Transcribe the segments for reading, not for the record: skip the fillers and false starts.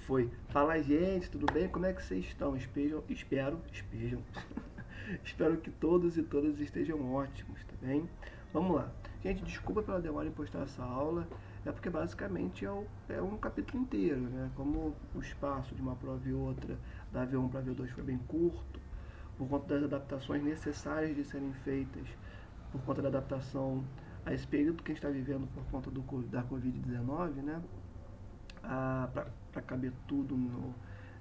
Foi. Fala, gente, tudo bem? Como é que vocês estão? Espero que todos e todas estejam ótimos, tá bem? Vamos lá. Gente, desculpa pela demora em postar essa aula, é porque basicamente é um capítulo inteiro, né? Como o espaço de uma prova e outra, da V1 para a V2 foi bem curto, por conta das adaptações necessárias de serem feitas, por conta da adaptação a esse período que a gente está vivendo por conta da Covid-19, né? Para caber tudo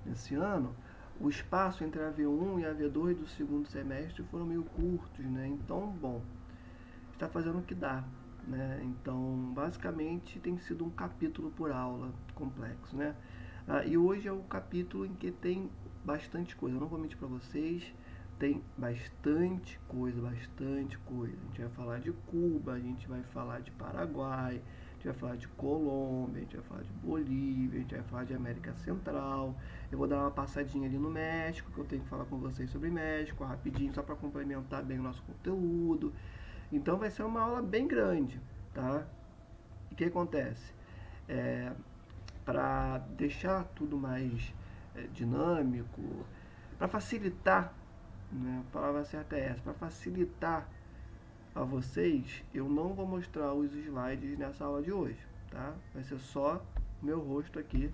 nesse ano, o espaço entre a V1 e a V2 do segundo semestre foram meio curtos, né? Então, bom, está fazendo o que dá, né? Então, basicamente, tem sido um capítulo por aula complexo, né? E hoje é o capítulo em que tem bastante coisa. Eu não vou mentir para vocês, tem bastante coisa, bastante coisa. A gente vai falar de Cuba, a gente vai falar de Paraguai, a gente vai falar de Colômbia, a gente vai falar de Bolívia, a gente vai falar de América Central. Eu vou dar uma passadinha ali no México, que eu tenho que falar com vocês sobre México, rapidinho, só para complementar bem o nosso conteúdo. Então vai ser uma aula bem grande, tá? E o que acontece? É, para deixar tudo mais dinâmico, para facilitar, né, a palavra certa é essa, para facilitar a vocês, eu não vou mostrar os slides nessa aula de hoje, tá? Vai ser só o meu rosto aqui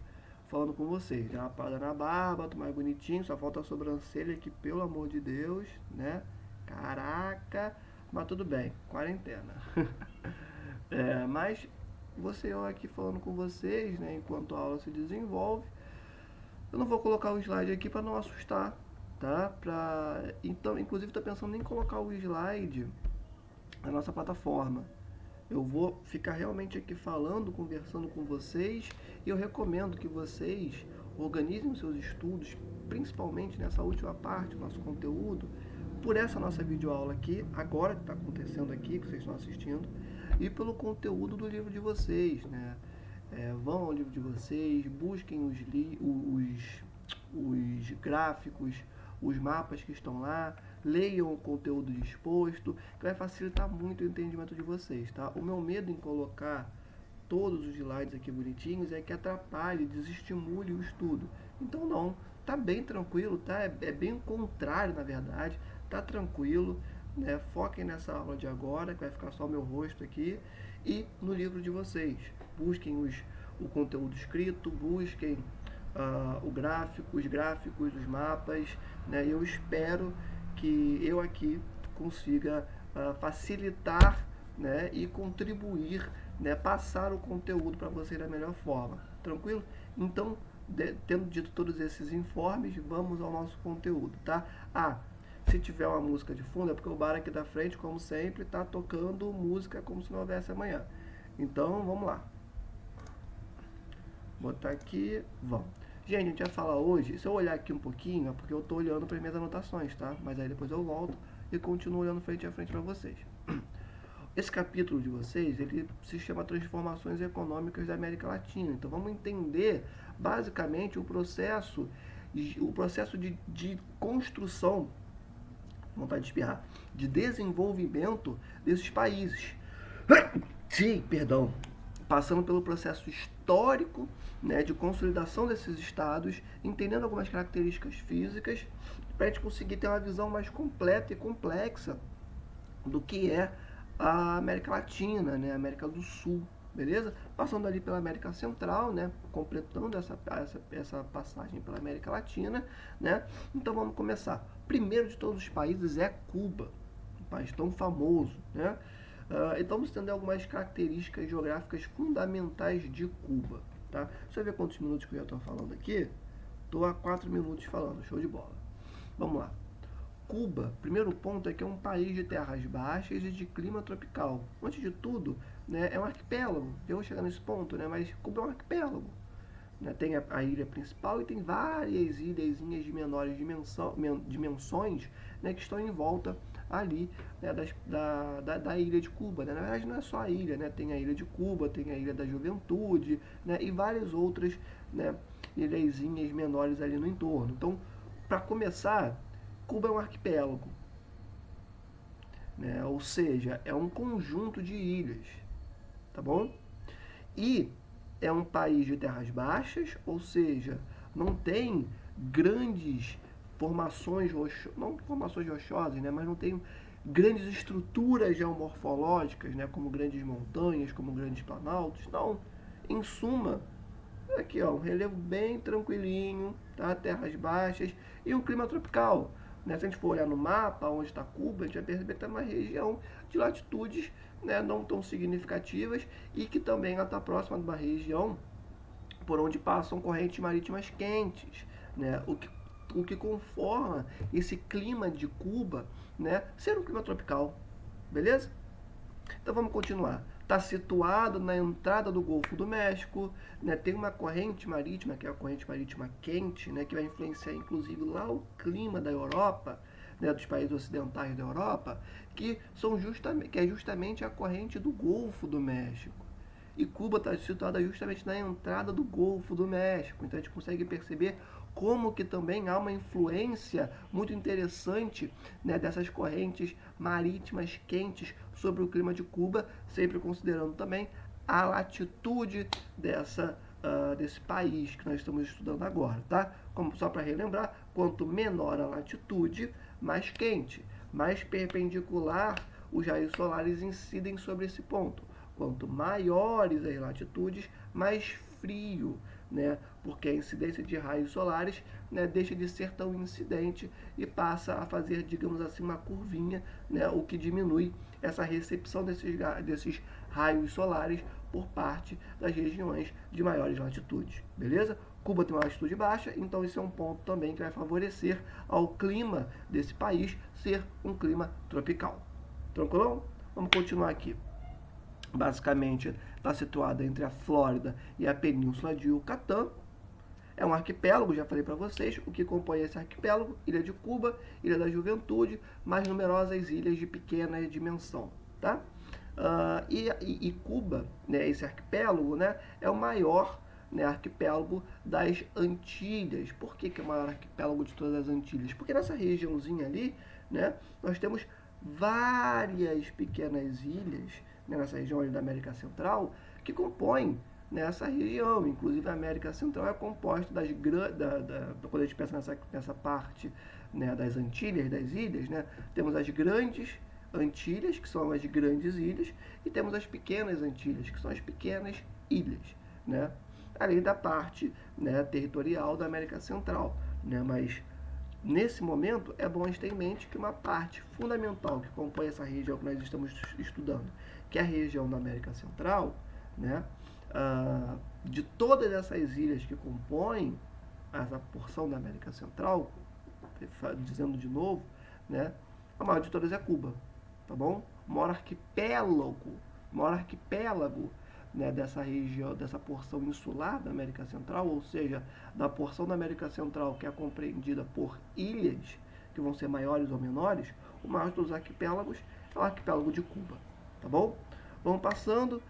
falando com vocês. Dá uma parada na barba, tô mais bonitinho, só falta a sobrancelha aqui, pelo amor de Deus, né? Caraca, mas tudo bem, quarentena. Mas você eu aqui falando com vocês, né, enquanto a aula se desenvolve. Eu não vou colocar o slide aqui para não assustar, tá? Então, inclusive, estou pensando em colocar o slide na nossa plataforma. Eu vou ficar realmente aqui falando, conversando com vocês, e eu recomendo que vocês organizem os seus estudos, principalmente nessa última parte do nosso conteúdo, por essa nossa videoaula aqui, agora que está acontecendo aqui, que vocês estão assistindo, e pelo conteúdo do livro de vocês, né? Vão ao livro de vocês, busquem os gráficos, os mapas que estão lá, leiam o conteúdo disposto, que vai facilitar muito o entendimento de vocês, tá? O meu medo em colocar todos os slides aqui bonitinhos é que atrapalhe, desestimule o estudo. Então não, tá bem tranquilo, tá? É bem o contrário, na verdade, tá tranquilo, né? Foquem nessa aula de agora, que vai ficar só o meu rosto aqui, e no livro de vocês. Busquem o conteúdo escrito, busquem os gráficos, os mapas, né? Eu espero que eu aqui consiga facilitar, né, e contribuir, né, passar o conteúdo para você da melhor forma. Tranquilo? Então, tendo dito todos esses informes, vamos ao nosso conteúdo, tá? Se tiver uma música de fundo, é porque o bar aqui da frente, como sempre, está tocando música como se não houvesse amanhã. Então, vamos lá. Vou botar aqui, vamos. Gente, a gente vai falar hoje, se eu olhar aqui um pouquinho, é porque eu estou olhando para as minhas anotações, tá? Mas aí depois eu volto e continuo olhando frente a frente para vocês. Esse capítulo de vocês, ele se chama Transformações Econômicas da América Latina. Então vamos entender basicamente o processo de construção, vontade de espirrar, de desenvolvimento desses países. Sim, perdão. Passando pelo processo histórico, né, de consolidação desses estados, entendendo algumas características físicas, para a gente conseguir ter uma visão mais completa e complexa do que é a América Latina, né, a América do Sul, beleza? Passando ali pela América Central, né, completando essa passagem pela América Latina, né? Então vamos começar. Primeiro de todos os países é Cuba, um país tão famoso, né? Então vamos entender algumas características geográficas fundamentais de Cuba, tá? Deixa eu ver quantos minutos que eu já estou falando aqui. Estou há 4 minutos falando, show de bola. Vamos lá. Cuba, primeiro ponto é que é um país de terras baixas e de clima tropical. Antes de tudo, né, é um arquipélago. Eu vou chegar nesse ponto, né, mas Cuba é um arquipélago. Né, tem a ilha principal e tem várias ilhazinhas de menores dimensões, né, que estão em volta ali, né, da ilha de Cuba. Né? Na verdade, não é só a ilha, né? Tem a ilha de Cuba, tem a ilha da Juventude, né, e várias outras, né, ilhazinhas menores ali no entorno. Então, para começar, Cuba é um arquipélago, né? Ou seja, é um conjunto de ilhas, tá bom? E é um país de terras baixas, ou seja, não tem grandes formações rochosas, não formações rochosas, né, mas não tem grandes estruturas geomorfológicas, né, como grandes montanhas, como grandes planaltos, não. Em suma, aqui ó, um relevo bem tranquilinho, tá? Terras baixas e um clima tropical. Né? Se a gente for olhar no mapa onde está Cuba, a gente vai perceber que está uma região de latitudes, né, não tão significativas e que também está próxima de uma região por onde passam correntes marítimas quentes, né? O que conforma esse clima de Cuba, né, ser um clima tropical, beleza? Então vamos continuar. Está situado na entrada do Golfo do México, né? Tem uma corrente marítima, que é a corrente marítima quente, né? Que vai influenciar inclusive lá o clima da Europa, né? Dos países ocidentais da Europa, que é justamente a corrente do Golfo do México. E Cuba está situada justamente na entrada do Golfo do México. Então a gente consegue perceber como que também há uma influência muito interessante, né, dessas correntes marítimas quentes sobre o clima de Cuba, sempre considerando também a latitude desse país que nós estamos estudando agora, tá? Como só para relembrar, quanto menor a latitude, mais quente, mais perpendicular os raios solares incidem sobre esse ponto. Quanto maiores as latitudes, mais frio, né? Porque a incidência de raios solares, né, deixa de ser tão incidente e passa a fazer, digamos assim, uma curvinha, né, o que diminui essa recepção desses raios solares por parte das regiões de maiores latitudes, beleza? Cuba tem uma latitude baixa, então esse é um ponto também que vai favorecer ao clima desse país ser um clima tropical. Tranquilão? Vamos continuar aqui. Basicamente está situada entre a Flórida e a Península de Yucatán. É um arquipélago, já falei para vocês, o que compõe esse arquipélago: Ilha de Cuba, Ilha da Juventude, mais numerosas ilhas de pequena dimensão, tá? E Cuba, né, esse arquipélago, né, é o maior, né, arquipélago das Antilhas. Por que é o maior arquipélago de todas as Antilhas? Porque nessa regiãozinha ali, né, nós temos várias pequenas ilhas, né, nessa região da América Central, que compõem nessa região. Inclusive a América Central é composta quando a gente pensa nessa parte, né, das Antilhas, das ilhas, né, temos as grandes Antilhas, que são as grandes ilhas, e temos as pequenas Antilhas, que são as pequenas ilhas, né, além da parte, né, territorial da América Central, né, mas nesse momento é bom a gente ter em mente que uma parte fundamental que compõe essa região que nós estamos estudando, que é a região da América Central, né, de todas essas ilhas que compõem essa porção da América Central, dizendo de novo, né, a maior de todas é Cuba, tá bom? O maior arquipélago, né, dessa região, dessa porção insular da América Central, ou seja, da porção da América Central que é compreendida por ilhas, que vão ser maiores ou menores, o maior dos arquipélagos é o arquipélago de Cuba, tá bom? Vamos passando,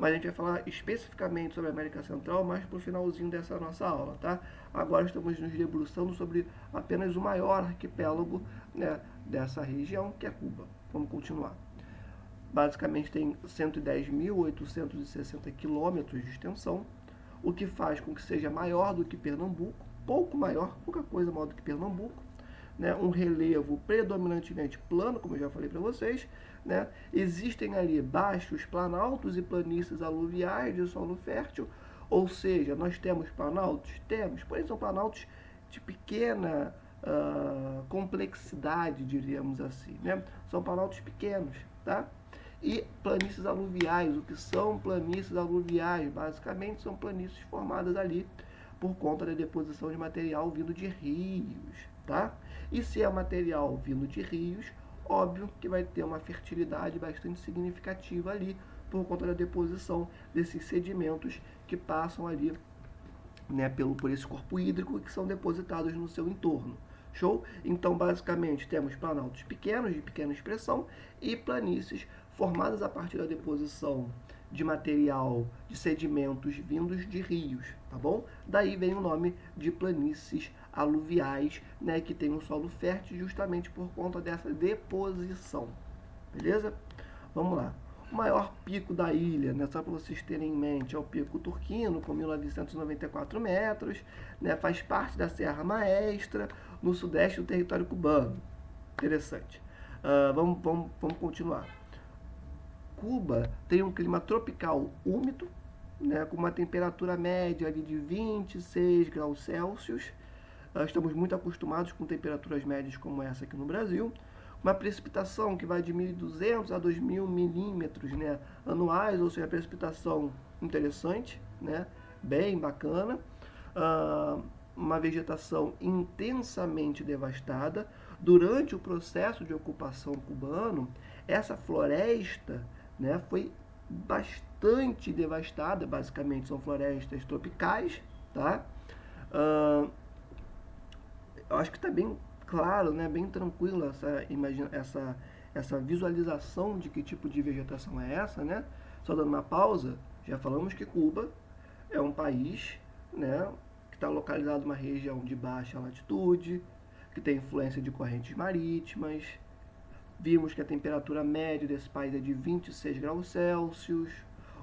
mas a gente vai falar especificamente sobre a América Central mais pro finalzinho dessa nossa aula, tá? Agora estamos nos debruçando sobre apenas o maior arquipélago, né, dessa região, que é Cuba. Vamos continuar. Basicamente tem 110.860 quilômetros de extensão, o que faz com que seja maior do que Pernambuco, pouco maior, pouca coisa maior do que Pernambuco, né? Um relevo predominantemente plano, como eu já falei para vocês, né? Existem ali baixos planaltos e planícies aluviais de solo fértil, ou seja, nós temos planaltos? Temos, porém são planaltos de pequena complexidade, diríamos assim, né? São planaltos pequenos, tá? E planícies aluviais. O que são planícies aluviais? Basicamente são planícies formadas ali por conta da deposição de material vindo de rios, tá? E se é material vindo de rios, óbvio que vai ter uma fertilidade bastante significativa ali por conta da deposição desses sedimentos que passam ali, né, por esse corpo hídrico que são depositados no seu entorno. Show? Então, basicamente, temos planaltos pequenos, de pequena expressão, e planícies formadas a partir da deposição de material, de sedimentos vindos de rios, tá bom? Daí vem o nome de planícies aluviais, né, que tem um solo fértil justamente por conta dessa deposição. Beleza? Vamos lá. O maior pico da ilha, né, só para vocês terem em mente, é o Pico Turquino, com 1994 metros, né, faz parte da Serra Maestra, no sudeste do território cubano. Interessante. Vamos continuar. Cuba tem um clima tropical úmido, né, com uma temperatura média ali de 26 graus Celsius. Estamos muito acostumados com temperaturas médias como essa aqui no Brasil. Uma precipitação que vai de 1.200 a 2.000 milímetros, né, anuais, ou seja, precipitação interessante, né, bem bacana. Uma vegetação intensamente devastada. Durante o processo de ocupação cubano, essa floresta, né, foi bastante devastada. Basicamente são florestas tropicais, tá? Eu acho que está bem claro, né, bem tranquilo essa visualização de que tipo de vegetação é essa, né? Só dando uma pausa, já falamos que Cuba é um país, né, que está localizado numa região de baixa latitude, que tem influência de correntes marítimas. Vimos que a temperatura média desse país é de 26 graus Celsius,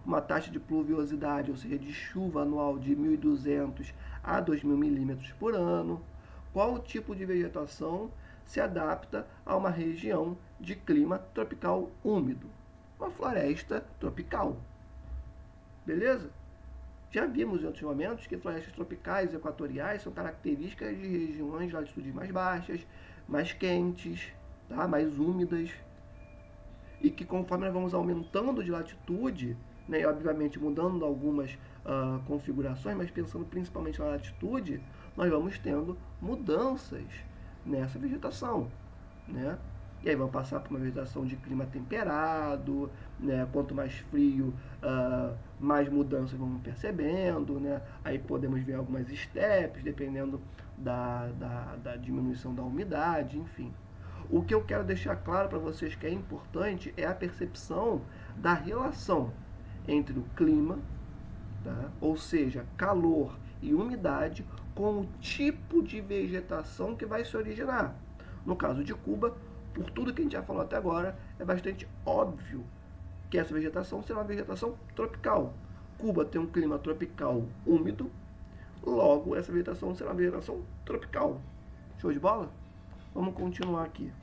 uma taxa de pluviosidade, ou seja, de chuva anual de 1.200 a 2.000 milímetros por ano. Qual tipo de vegetação se adapta a uma região de clima tropical úmido? Uma floresta tropical. Beleza? Já vimos em outros momentos que florestas tropicais e equatoriais são características de regiões de latitudes mais baixas, mais quentes, tá? Mais úmidas, e que conforme nós vamos aumentando de latitude, né, e obviamente mudando algumas configurações, mas pensando principalmente na latitude, nós vamos tendo mudanças nessa vegetação, né? E aí vamos passar por uma vegetação de clima temperado, né? Quanto mais frio, mais mudanças vamos percebendo, né? Aí podemos ver algumas estepes, dependendo da diminuição da umidade, enfim. O que eu quero deixar claro para vocês que é importante é a percepção da relação entre o clima, tá? Ou seja, calor e umidade, com o tipo de vegetação que vai se originar. No caso de Cuba, por tudo que a gente já falou até agora, é bastante óbvio que essa vegetação será uma vegetação tropical. Cuba tem um clima tropical úmido, logo essa vegetação será uma vegetação tropical. Show de bola? Vamos continuar aqui.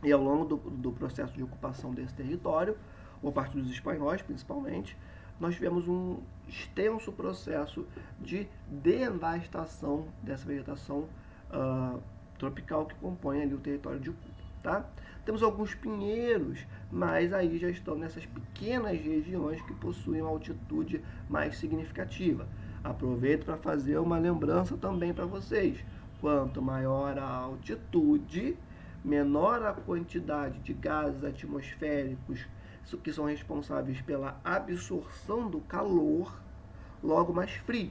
E ao longo do processo de ocupação desse território, por parte dos espanhóis principalmente, nós tivemos um extenso processo de devastação dessa vegetação tropical que compõe ali o território de Cuba. Tá? Temos alguns pinheiros, mas aí já estão nessas pequenas regiões que possuem uma altitude mais significativa. Aproveito para fazer uma lembrança também para vocês. Quanto maior a altitude, menor a quantidade de gases atmosféricos que são responsáveis pela absorção do calor, logo mais frio.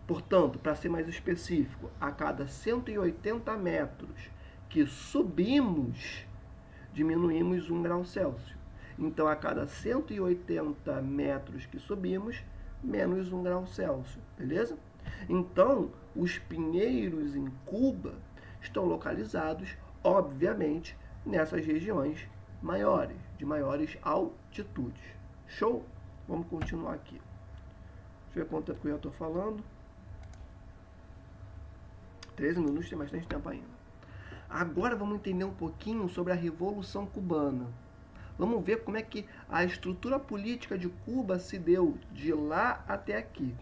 Portanto, para ser mais específico, a cada 180 metros que subimos, diminuímos 1 grau Celsius. Então, a cada 180 metros que subimos, menos 1 grau Celsius, beleza? Então, os pinheiros em Cuba estão localizados, obviamente, nessas regiões maiores, de maiores altitudes. Show? Vamos continuar aqui. Deixa eu ver quanto tempo que eu já estou falando. 13 minutos, tem bastante tempo ainda. Agora vamos entender um pouquinho sobre a Revolução Cubana. Vamos ver como é que a estrutura política de Cuba se deu de lá até aqui.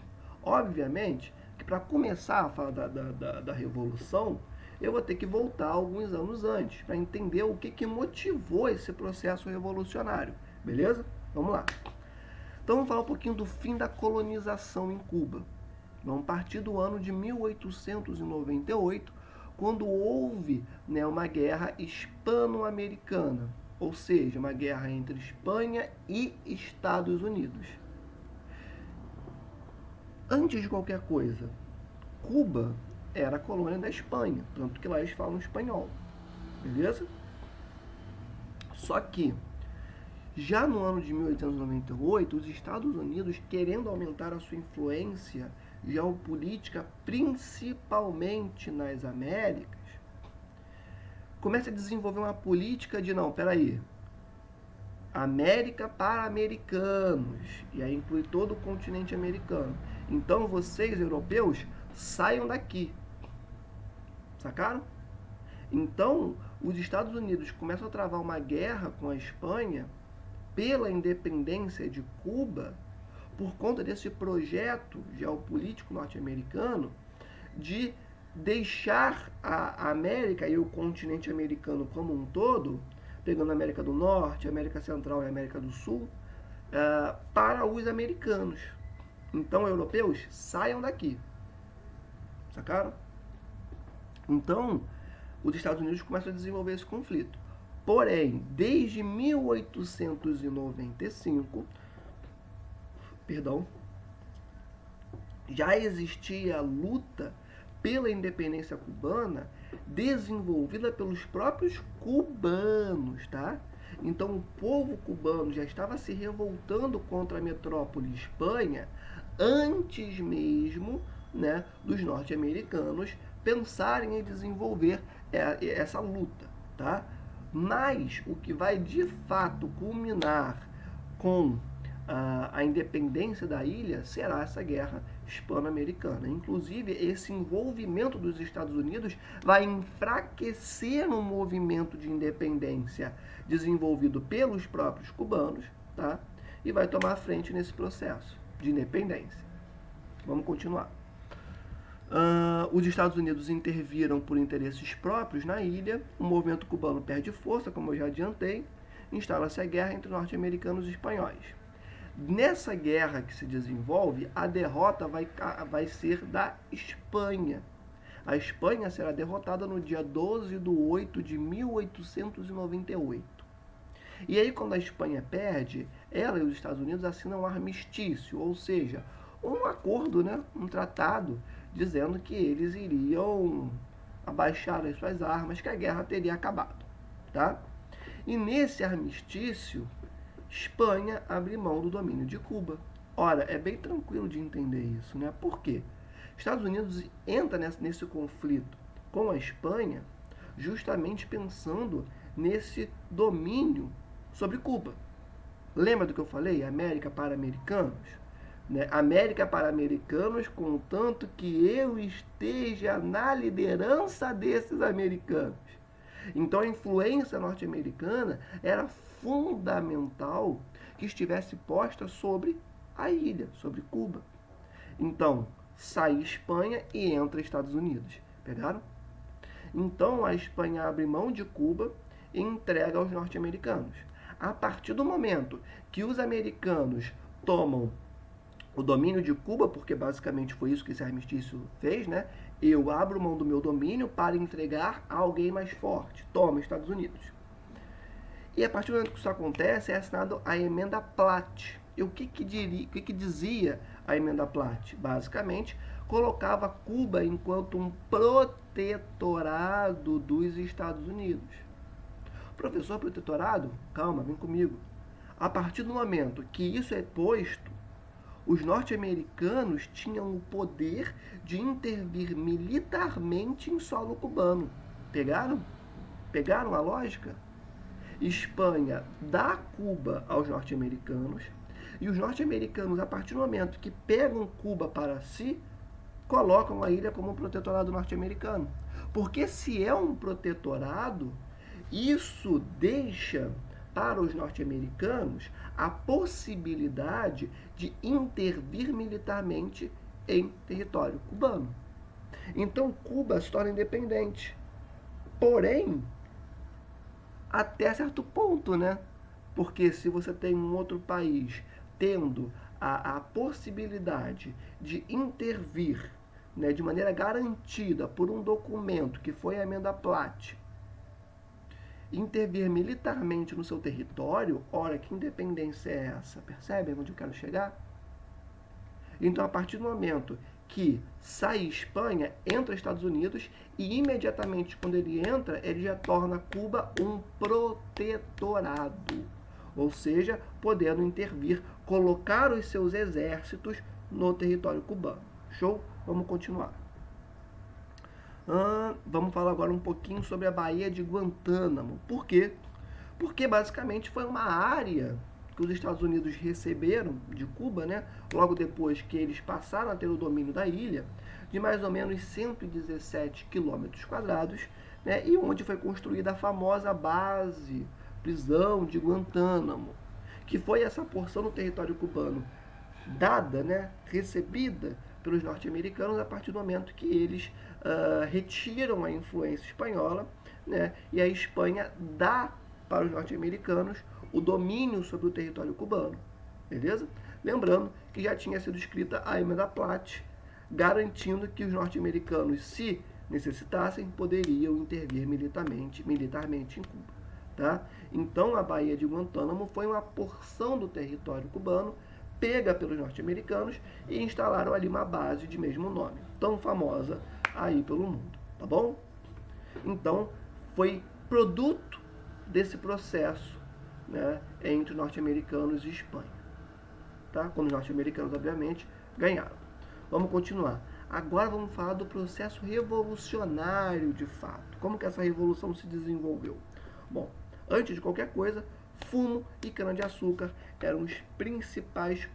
Obviamente que para começar a falar da Revolução, eu vou ter que voltar alguns anos antes, para entender o que motivou esse processo revolucionário. Beleza? Vamos lá. Então vamos falar um pouquinho do fim da colonização em Cuba. Vamos partir do ano de 1898, quando houve, né, uma guerra hispano-americana, ou seja, uma guerra entre Espanha e Estados Unidos. Antes de qualquer coisa, Cuba era a colônia da Espanha, tanto que lá eles falam espanhol, beleza? Só que, já no ano de 1898, os Estados Unidos, querendo aumentar a sua influência geopolítica, principalmente nas Américas, começa a desenvolver uma política de, não, peraí, América para americanos, e aí inclui todo o continente americano. Então vocês, europeus, saiam daqui. Sacaram? Então, os Estados Unidos começam a travar uma guerra com a Espanha pela independência de Cuba por conta desse projeto geopolítico norte-americano de deixar a América e o continente americano como um todo, pegando a América do Norte, a América Central e a América do Sul, para os americanos. Então, europeus, saiam daqui. Sacaram? Então, os Estados Unidos começam a desenvolver esse conflito. Porém, desde 1895, já existia a luta pela independência cubana desenvolvida pelos próprios cubanos, tá? Então o povo cubano já estava se revoltando contra a metrópole Espanha antes mesmo, né, dos norte-americanos pensarem em desenvolver essa luta, tá? Mas o que vai de fato culminar com a independência da ilha será essa guerra hispano-americana. Inclusive, esse envolvimento dos Estados Unidos vai enfraquecer um movimento de independência desenvolvido pelos próprios cubanos, tá? E vai tomar a frente nesse processo de independência. Vamos continuar. Os Estados Unidos interviram por interesses próprios na ilha, o movimento cubano perde força, como eu já adiantei, instala-se a guerra entre norte-americanos e espanhóis. Nessa guerra que se desenvolve, a derrota vai ser da Espanha. A Espanha será derrotada no dia 12 de 8 de 1898. E aí, quando a Espanha perde, ela e os Estados Unidos assinam um armistício, ou seja, um acordo, né, um tratado, dizendo que eles iriam abaixar as suas armas, que a guerra teria acabado. Tá? E nesse armistício, Espanha abre mão do domínio de Cuba. Ora, é bem tranquilo de entender isso, né? Por quê? Estados Unidos entra nesse conflito com a Espanha justamente pensando nesse domínio sobre Cuba. Lembra do que eu falei? América para americanos? Né? América para americanos, contanto que eu esteja na liderança desses americanos. Então a influência norte-americana era fundamental que estivesse posta sobre a ilha, sobre Cuba. Então, sai Espanha e entra Estados Unidos. Pegaram? Então a Espanha abre mão de Cuba e entrega aos norte-americanos. A partir do momento que os americanos tomam o domínio de Cuba, porque basicamente foi isso que esse armistício fez, né? Eu abro mão do meu domínio para entregar a alguém mais forte. Toma, Estados Unidos. E a partir do momento que isso acontece, é assinada a Emenda Platt. E o que dizia a Emenda Platt? Basicamente, colocava Cuba enquanto um protetorado dos Estados Unidos. Professor, protetorado? Calma, vem comigo. A partir do momento que isso é posto, os norte-americanos tinham o poder de intervir militarmente em solo cubano. Pegaram? Pegaram a lógica? Espanha dá Cuba aos norte-americanos e os norte-americanos, a partir do momento que pegam Cuba para si, colocam a ilha como um protetorado norte-americano. Porque se é um protetorado, isso deixa para os norte-americanos a possibilidade de intervir militarmente em território cubano. Então Cuba se torna independente. Porém, até certo ponto, né? Porque se você tem um outro país tendo a possibilidade de intervir, né, de maneira garantida por um documento que foi a Emenda Platt, intervir militarmente no seu território, ora, que independência é essa? Percebem onde eu quero chegar? Então, a partir do momento que sai Espanha, entra Estados Unidos e imediatamente quando ele entra, ele já torna Cuba um protetorado, ou seja, podendo intervir, colocar os seus exércitos no território cubano. Show? Vamos continuar. Vamos falar agora um pouquinho sobre a Baía de Guantánamo. Por quê? Porque basicamente foi uma área que os Estados Unidos receberam de Cuba, né, logo depois que eles passaram a ter o domínio da ilha, de mais ou menos 117 quilômetros quadrados, né, e onde foi construída a famosa base, prisão de Guantánamo, que foi essa porção do território cubano dada, né, recebida pelos norte-americanos a partir do momento que eles retiram a influência espanhola, né, e a Espanha dá para os norte-americanos o domínio sobre o território cubano, beleza? Lembrando que já tinha sido escrita a Emenda Platt, garantindo que os norte-americanos, se necessitassem, poderiam intervir militarmente em Cuba. Tá? Então a Baía de Guantánamo foi uma porção do território cubano pega pelos norte-americanos e instalaram ali uma base de mesmo nome, tão famosa aí pelo mundo, tá bom? Então foi produto desse processo, né, entre norte-americanos e Espanha, tá? Quando os norte-americanos, obviamente, ganharam. Vamos continuar. Agora vamos falar do processo revolucionário de fato. Como que essa revolução se desenvolveu? Bom, antes de qualquer coisa, fumo e cana-de-açúcar eram os principais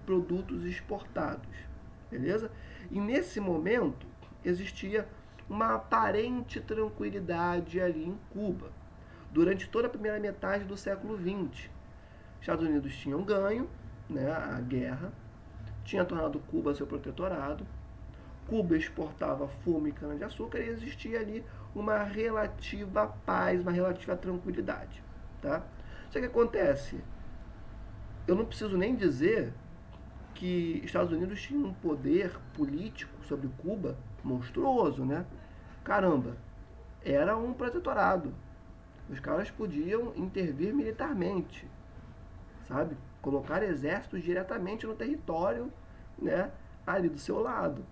produtos exportados, beleza? E nesse momento existia uma aparente tranquilidade ali em Cuba. Durante toda a primeira metade do século XX, Estados Unidos tinham ganho, né, a guerra, tinha tornado Cuba seu protetorado, Cuba exportava fumo e cana-de-açúcar e existia ali uma relativa paz, uma relativa tranquilidade. Tá? Só que acontece, eu não preciso nem dizer que Estados Unidos tinha um poder político sobre Cuba monstruoso, né? Caramba, era um protetorado. Os caras podiam intervir militarmente, sabe? Colocar exércitos diretamente no território, né, ali do seu lado.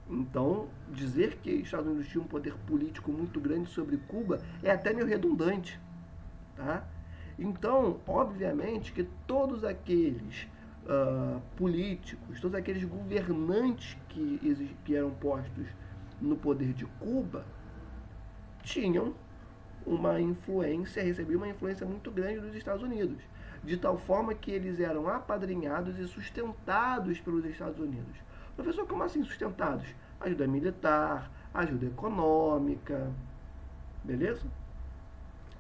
Então, dizer que Estados Unidos tinha um poder político muito grande sobre Cuba é até meio redundante, tá? Então, obviamente que todos aqueles políticos, todos aqueles governantes que eram postos no poder de Cuba tinham uma influência, recebiam uma influência muito grande dos Estados Unidos, de tal forma que eles eram apadrinhados e sustentados pelos Estados Unidos. Professor, como assim sustentados? Ajuda militar, ajuda econômica, beleza?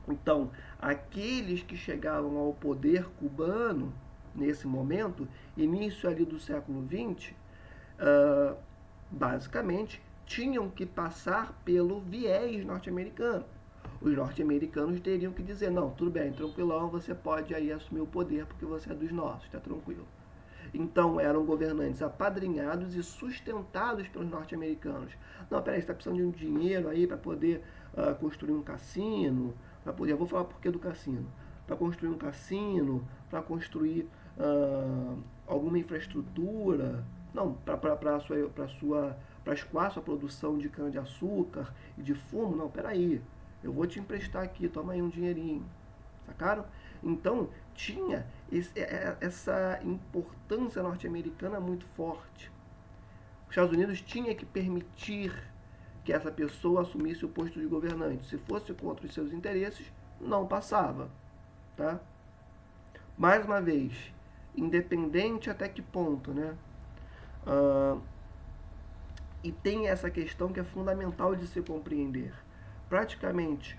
Então, aqueles que chegavam ao poder cubano, nesse momento, início ali do século XX, basicamente, tinham que passar pelo viés norte-americano. Os norte-americanos teriam que dizer, não, tudo bem, tranquilão, você pode aí assumir o poder porque você é dos nossos, tá tranquilo. Então, eram governantes apadrinhados e sustentados pelos norte-americanos. Não, peraí, você está precisando de um dinheiro aí para poder construir um cassino, para poder, eu vou falar por que do cassino, para construir um cassino, para construir alguma infraestrutura, não, para escoar sua produção de cana-de-açúcar e de fumo, não, peraí, eu vou te emprestar aqui, toma aí um dinheirinho, sacaram? Então, tinha essa importância norte-americana muito forte. Os Estados Unidos tinha que permitir que essa pessoa assumisse o posto de governante. Se fosse contra os seus interesses, não passava. Tá? Mais uma vez, independente até que ponto, né? E tem essa questão que é fundamental de se compreender. Praticamente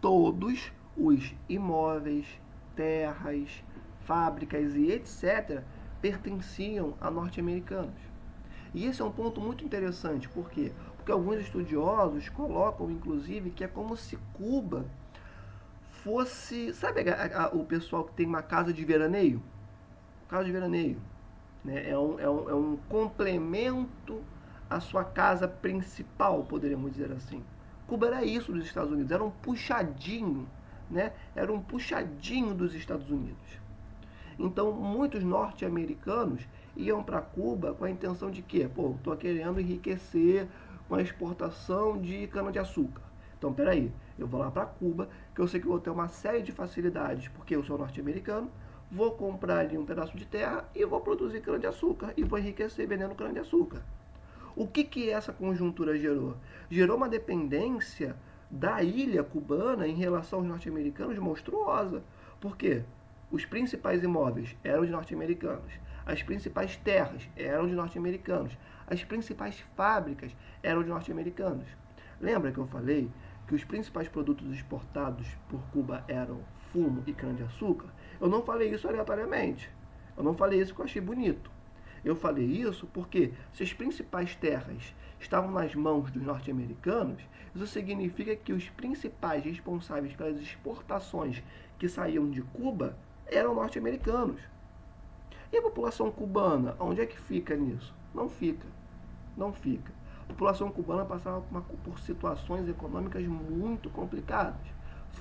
todos os imóveis, terras, fábricas e etc. pertenciam a norte-americanos. E esse é um ponto muito interessante, por quê? Porque alguns estudiosos colocam, inclusive, que é como se Cuba fosse... Sabe o pessoal que tem uma casa de veraneio? Casa de veraneio. Né? É um complemento à sua casa principal, poderíamos dizer assim. Cuba era isso dos Estados Unidos, era um puxadinho, né? Era um puxadinho dos Estados Unidos. Então, muitos norte-americanos iam para Cuba com a intenção de quê? Pô, estou querendo enriquecer com a exportação de cana-de-açúcar. Então, peraí, eu vou lá para Cuba, que eu sei que eu vou ter uma série de facilidades, porque eu sou norte-americano, vou comprar ali um pedaço de terra e vou produzir cana-de-açúcar e vou enriquecer vendendo cana-de-açúcar. O que essa conjuntura gerou? Gerou uma dependência da ilha cubana em relação aos norte-americanos monstruosa. Por quê? Os principais imóveis eram de norte-americanos, as principais terras eram de norte-americanos, as principais fábricas eram de norte-americanos. Lembra que eu falei que os principais produtos exportados por Cuba eram fumo e cana-de-açúcar? Eu não falei isso aleatoriamente. Eu não falei isso porque eu achei bonito. Eu falei isso porque se as principais terras estavam nas mãos dos norte-americanos, isso significa que os principais responsáveis pelas exportações que saíam de Cuba eram norte-americanos. E a população cubana, onde é que fica nisso? Não fica. Não fica. A população cubana passava por situações econômicas muito complicadas.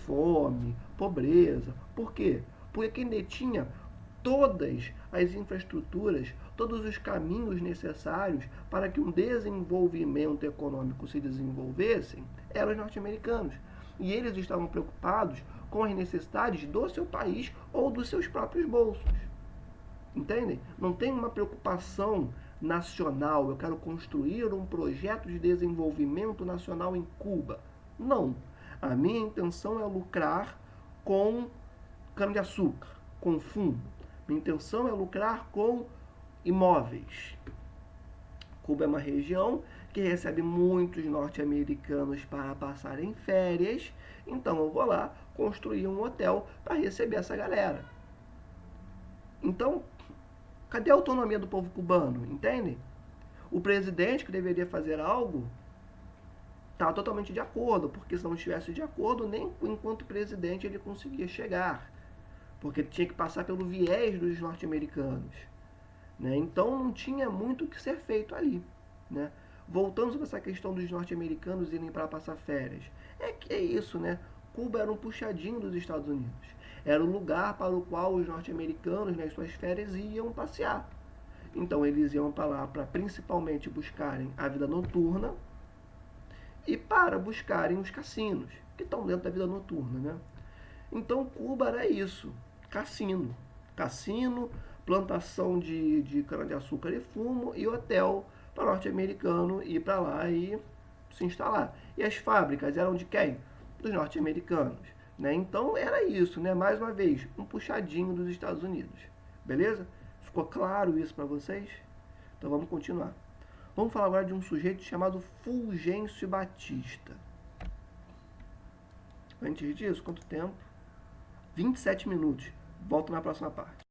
Fome, pobreza. Por quê? Porque quem detinha todas as infraestruturas, todos os caminhos necessários para que um desenvolvimento econômico se desenvolvesse eram os norte-americanos. E eles estavam preocupados com as necessidades do seu país ou dos seus próprios bolsos. Entendem? Não tem uma preocupação nacional, eu quero construir um projeto de desenvolvimento nacional em Cuba. Não. A minha intenção é lucrar com cana-de-açúcar, com fumo. Minha intenção é lucrar com imóveis. Cuba é uma região que recebe muitos norte-americanos para passarem férias, então eu vou lá construir um hotel para receber essa galera. Então, cadê a autonomia do povo cubano? Entende? O presidente que deveria fazer algo está totalmente de acordo, porque se não estivesse de acordo, nem enquanto presidente ele conseguia chegar, porque tinha que passar pelo viés dos norte-americanos. Né? Então não tinha muito o que ser feito ali. Né? Voltando sobre essa questão dos norte-americanos irem para passar férias. É isso, né? Cuba era um puxadinho dos Estados Unidos. Era o lugar para o qual os norte-americanos, nas suas férias, iam passear. Então eles iam para lá para principalmente buscarem a vida noturna e para buscarem os cassinos, que estão dentro da vida noturna. Né? Então Cuba era isso, cassino. Cassino, plantação de cana-de-açúcar e fumo e hotel para norte-americano ir para lá e se instalar. E as fábricas eram de quem? Dos norte-americanos. Né? Então era isso, né? Mais uma vez, um puxadinho dos Estados Unidos. Beleza? Ficou claro isso para vocês? Então vamos continuar. Vamos falar agora de um sujeito chamado Fulgêncio Batista. Antes disso, quanto tempo? 27 minutos. Volto na próxima parte.